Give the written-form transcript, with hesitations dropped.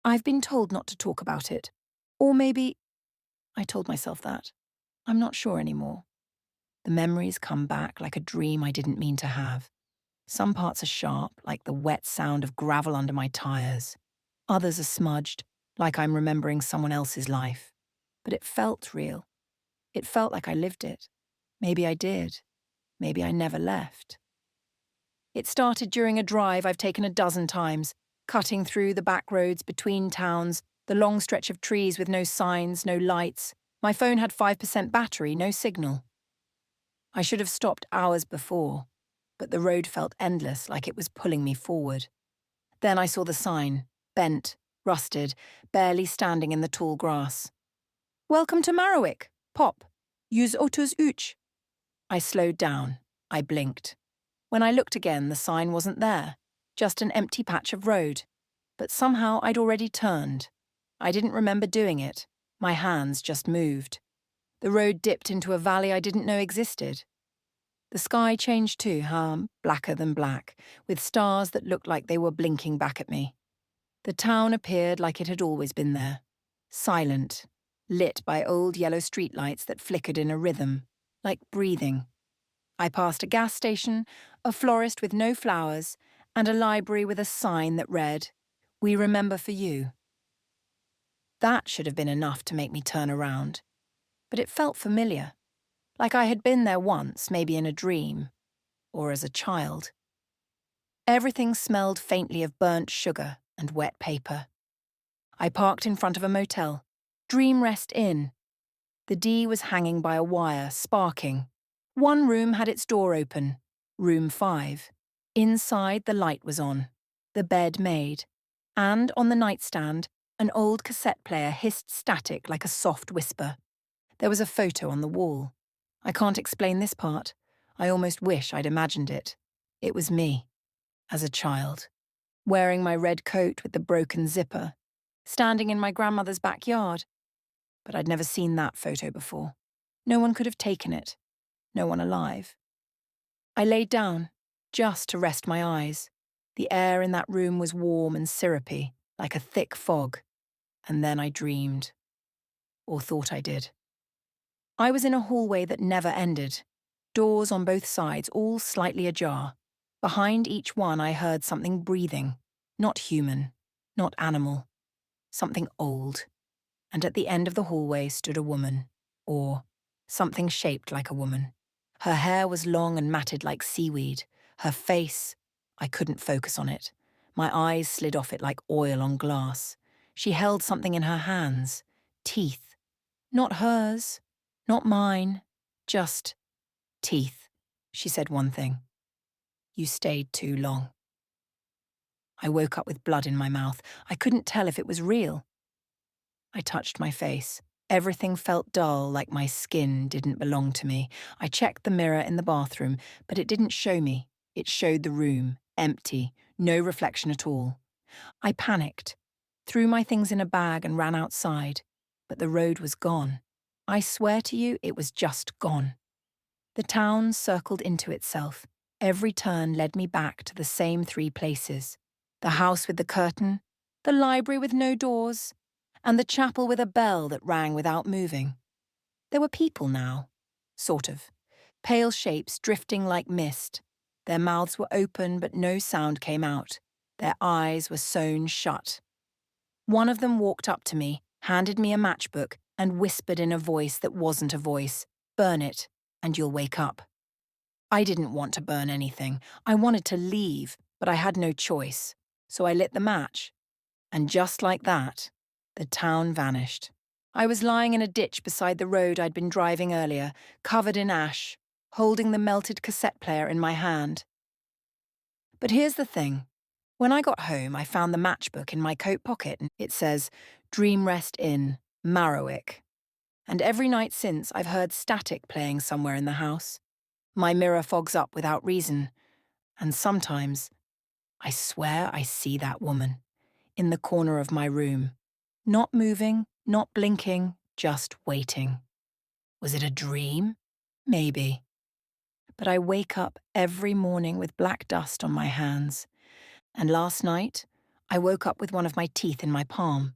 I've been told not to talk about it. Or maybe I told myself that. I'm not sure anymore. The memories come back like a dream I didn't mean to have. Some parts are sharp, like the wet sound of gravel under my tires. Others are smudged, like I'm remembering someone else's life. But it felt real. It felt like I lived it. Maybe I did. Maybe I never left. It started during a drive I've taken a dozen times, cutting through the back roads between towns, the long stretch of trees with no signs, no lights. My phone had 5% battery, no signal. I should have stopped hours before, but the road felt endless, like it was pulling me forward. Then I saw the sign, bent, rusted, barely standing in the tall grass. Welcome to Marowik. Pop. Use autos uch. I slowed down. I blinked. When I looked again, the sign wasn't there, just an empty patch of road. But somehow I'd already turned. I didn't remember doing it. My hands just moved. The road dipped into a valley I didn't know existed. The sky changed too, blacker than black, with stars that looked like they were blinking back at me. The town appeared like it had always been there, silent, lit by old yellow streetlights that flickered in a rhythm, like breathing. I passed a gas station, a florist with no flowers, and a library with a sign that read, "We remember for you." That should have been enough to make me turn around. But it felt familiar, like I had been there once, maybe in a dream, or as a child. Everything smelled faintly of burnt sugar and wet paper. I parked in front of a motel, Dream Rest Inn. The D was hanging by a wire, sparking. One room had its door open, room 5. Inside, the light was on, the bed made, and on the nightstand, an old cassette player hissed static like a soft whisper. There was a photo on the wall. I can't explain this part. I almost wish I'd imagined it. It was me, as a child, wearing my red coat with the broken zipper, standing in my grandmother's backyard. But I'd never seen that photo before. No one could have taken it. No one alive. I laid down, just to rest my eyes. The air in that room was warm and syrupy, like a thick fog. And then I dreamed. Or thought I did. I was in a hallway that never ended. Doors on both sides, all slightly ajar. Behind each one I heard something breathing. Not human, not animal. Something old. And at the end of the hallway stood a woman. Or something shaped like a woman. Her hair was long and matted like seaweed. Her face, I couldn't focus on it. My eyes slid off it like oil on glass. She held something in her hands. Teeth. Not hers. Not mine. Just teeth. She said one thing. You stayed too long. I woke up with blood in my mouth. I couldn't tell if it was real. I touched my face. Everything felt dull, like my skin didn't belong to me. I checked the mirror in the bathroom, but it didn't show me. It showed the room, empty, no reflection at all. I panicked, threw my things in a bag and ran outside, but the road was gone. I swear to you, it was just gone. The town circled into itself. Every turn led me back to the same 3 places. The house with the curtain, the library with no doors, and the chapel with a bell that rang without moving. There were people now. Sort of. Pale shapes drifting like mist. Their mouths were open but no sound came out. Their eyes were sewn shut. One of them walked up to me, handed me a matchbook, and whispered in a voice that wasn't a voice, "Burn it, and you'll wake up." I didn't want to burn anything. I wanted to leave, but I had no choice. So I lit the match. And just like that, the town vanished. I was lying in a ditch beside the road I'd been driving earlier, covered in ash, holding the melted cassette player in my hand. But here's the thing. When I got home, I found the matchbook in my coat pocket and it says, Dream Rest Inn, Marowik. And every night since, I've heard static playing somewhere in the house. My mirror fogs up without reason. And sometimes, I swear I see that woman, in the corner of my room. Not moving, not blinking, just waiting. Was it a dream? Maybe. But I wake up every morning with black dust on my hands. And last night, I woke up with one of my teeth in my palm.